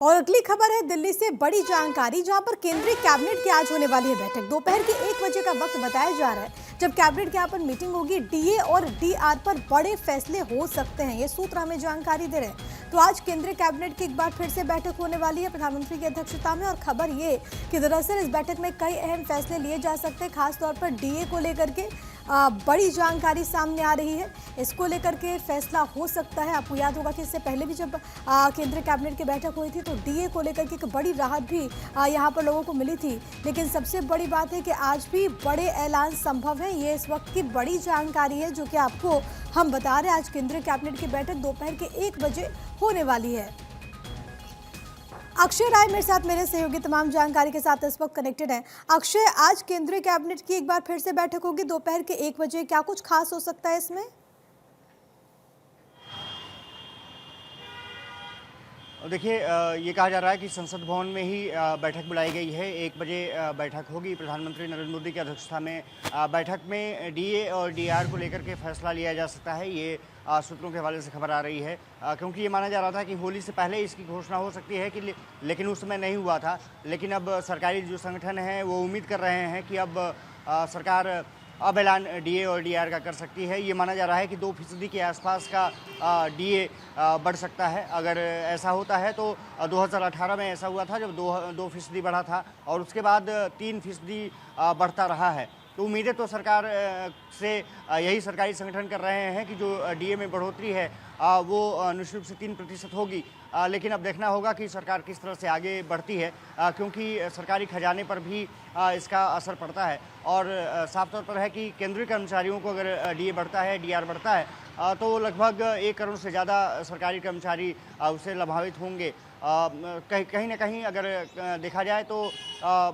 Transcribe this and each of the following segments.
और अगली खबर है दिल्ली से बड़ी जानकारी, जहां पर केंद्रीय कैबिनेट की आज होने वाली है बैठक। दोपहर के 1 बजे का वक्त बताया जा रहा है जब कैबिनेट के यहाँ पर मीटिंग होगी। डीए और डीआर पर बड़े फैसले हो सकते हैं, ये सूत्र हमें जानकारी दे रहे हैं। तो आज केंद्रीय कैबिनेट की एक बार फिर से बैठक होने वाली है प्रधानमंत्री की अध्यक्षता में। और खबर ये कि दरअसल इस बैठक में कई अहम फैसले लिए जा सकते हैं, खासतौर पर डीए को लेकर के बड़ी जानकारी सामने आ रही है। इसको लेकर के फैसला हो सकता है। आपको याद होगा कि इससे पहले भी जब केंद्रीय कैबिनेट की बैठक हुई थी तो डीए को लेकर के एक बड़ी राहत भी यहाँ पर लोगों को मिली थी। लेकिन सबसे बड़ी बात है कि आज भी बड़े ऐलान संभव है। ये इस वक्त की बड़ी जानकारी है जो कि आपको हम बता रहे हैं। आज केंद्रीय कैबिनेट की बैठक दोपहर के 1 बजे होने वाली है। अक्षय राय मेरे साथ, मेरे सहयोगी तमाम जानकारी के साथ इस वक्त कनेक्टेड हैं। अक्षय, आज केंद्रीय कैबिनेट की एक बार फिर से बैठक होगी दोपहर के 1 बजे, क्या कुछ खास हो सकता है इसमें? देखिए, ये कहा जा रहा है कि संसद भवन में ही बैठक बुलाई गई है। 1 बजे बैठक होगी। प्रधानमंत्री नरेंद्र मोदी की अध्यक्षता में बैठक में डीए और डीआर को लेकर के फैसला लिया जा सकता है। ये सूत्रों के हवाले से खबर आ रही है, क्योंकि ये माना जा रहा था कि होली से पहले इसकी घोषणा हो सकती है कि लेकिन उस समय नहीं हुआ था। लेकिन अब सरकारी जो संगठन हैं वो उम्मीद कर रहे हैं कि अब सरकार अब ऐलान डीए और डीआर का कर सकती है। ये माना जा रहा है कि 2% के आसपास का डीए बढ़ सकता है। अगर ऐसा होता है तो 2018 में ऐसा हुआ था जब 2% बढ़ा था और उसके बाद 3% बढ़ता रहा है। तो उम्मीदें तो सरकार से यही सरकारी संगठन कर रहे हैं कि जो डीए में बढ़ोतरी है वो निश्चित रूप से 3% होगी। लेकिन अब देखना होगा कि सरकार किस तरह से आगे बढ़ती है, क्योंकि सरकारी खजाने पर भी इसका असर पड़ता है। और साफ तौर पर है कि केंद्रीय कर्मचारियों को अगर डीए बढ़ता है, डीआर बढ़ता है, तो लगभग 1 करोड़ से ज़्यादा सरकारी कर्मचारी उससे लाभान्वित होंगे। कहीं ना कहीं अगर देखा जाए तो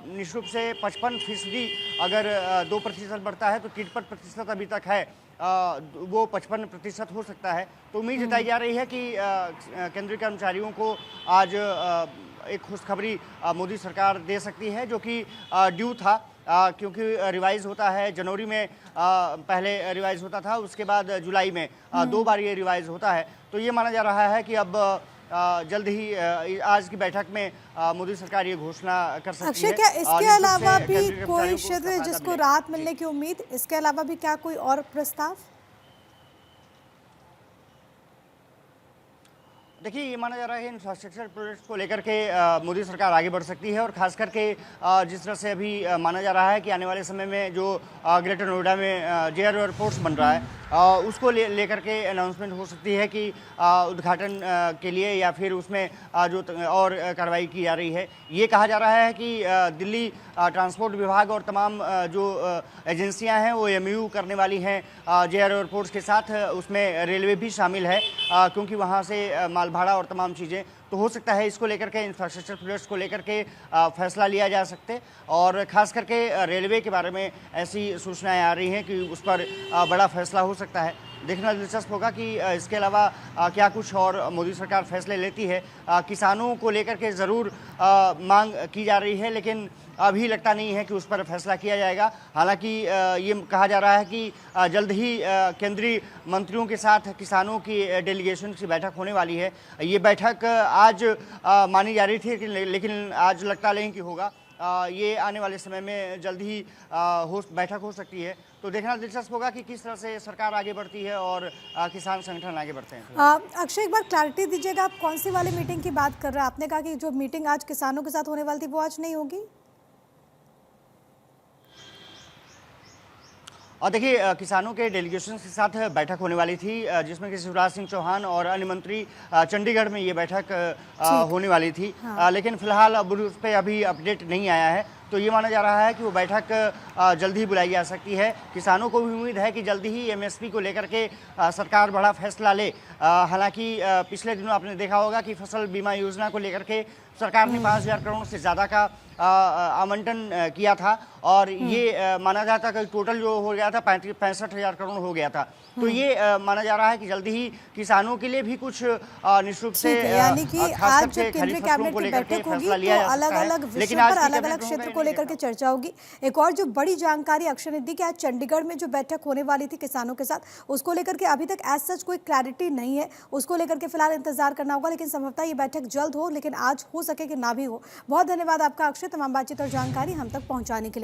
निश्चित रूप से 55% अगर 2% बढ़ता है तो 53% अभी तक है, वो 55% हो सकता है। तो उम्मीद जताई जा रही है कि केंद्रीय कर्मचारियों को आज एक खुशखबरी मोदी सरकार दे सकती है, जो कि ड्यू था, क्योंकि रिवाइज होता है जनवरी में, पहले रिवाइज होता था, उसके बाद जुलाई में 2 बार ये रिवाइज होता है। तो ये माना जा रहा है कि अब जल्द ही आज की बैठक में मोदी सरकार ये घोषणा कर सकती है। अक्षय, क्या इसके अलावा भी कोई क्षेत्र जिसको राहत मिलने की उम्मीद, इसके अलावा भी क्या कोई और प्रस्ताव? देखिए, ये माना जा रहा है इंफ्रास्ट्रक्चर प्रोजेक्ट्स को लेकर के मोदी सरकार आगे बढ़ सकती है। और खास करके जिस तरह से अभी माना जा रहा है कि आने वाले समय में जो ग्रेटर नोएडा में जेआर एयरपोर्ट्स बन रहा है, उसको लेकर के अनाउंसमेंट हो सकती है कि उद्घाटन के लिए या फिर उसमें जो और कार्रवाई की जा रही है। ये कहा जा रहा है कि दिल्ली ट्रांसपोर्ट विभाग और तमाम जो एजेंसियां हैं वो एमयू करने वाली हैं जेआर एयरपोर्ट्स के साथ। उसमें रेलवे भी शामिल है, क्योंकि वहाँ से माल भाड़ा और तमाम चीज़ें, तो हो सकता है इसको लेकर के इंफ्रास्ट्रक्चर प्रोजेक्ट्स को लेकर के फैसला लिया जा सकते। और ख़ास करके रेलवे के बारे में ऐसी सूचनाएं आ रही हैं कि उस पर बड़ा फैसला हो सकता है। देखना दिलचस्प होगा कि इसके अलावा क्या कुछ और मोदी सरकार फैसले लेती है। किसानों को लेकर के ज़रूर मांग की जा रही है, लेकिन अभी लगता नहीं है कि उस पर फैसला किया जाएगा। हालांकि ये कहा जा रहा है कि जल्द ही केंद्रीय मंत्रियों के साथ किसानों की डेलीगेशन की बैठक होने वाली है। ये बैठक आज मानी जा रही थी, लेकिन आज लगता नहीं कि होगा। ये आने वाले समय में जल्द ही बैठक हो सकती है। तो देखना दिलचस्प होगा कि किस तरह से सरकार आगे बढ़ती है और किसान संगठन आगे बढ़ते हैं। अक्षय, एक बार क्लैरिटी दीजिएगा, आप कौन सी वाली मीटिंग की बात कर रहे हैं? आपने कहा कि जो मीटिंग आज किसानों के साथ होने वाली थी वो आज नहीं होगी। और देखिए, किसानों के डेलीगेशन के साथ बैठक होने वाली थी, जिसमें कि शिवराज सिंह चौहान और अन्य मंत्री चंडीगढ़ में ये बैठक होने वाली थी। हाँ। लेकिन फिलहाल अब उस पर अभी अपडेट नहीं आया है। तो ये माना जा रहा है कि वो बैठक जल्द ही बुलाई जा सकती है। किसानों को भी उम्मीद है कि जल्द ही एमएसपी को लेकर के सरकार बड़ा फैसला ले। हालांकि पिछले दिनों आपने देखा होगा कि फसल बीमा योजना को लेकर के सरकार ने 5,000 करोड़ से ज़्यादा का आवंटन किया था, और ये माना जाता कि टोटल जो हो गया था 65,000 करोड़ हो गया था। तो ये माना जा रहा है कि जल्दी ही किसानों के लिए भी कुछ निश्चित रूप से, यानी कि आज जब केंद्रीय कैबिनेट की बैठक होगी तो अलग-अलग विषयों पर अलग-अलग क्षेत्र को उसको लेकर के चर्चा होगी। एक और जो बड़ी जानकारी अक्षय ने दी कि आज चंडीगढ़ में जो बैठक होने वाली थी किसानों के साथ, उसको लेकर के अभी तक एज सच कोई क्लैरिटी नहीं है, उसको लेकर के फिलहाल इंतजार करना होगा, लेकिन संभवतः ये बैठक जल्द हो, लेकिन आज हो सके कि ना भी हो। बहुत धन्यवाद आपका अक्षय, तमाम बातचीत और जानकारी हम तक पहुंचाने के लिए।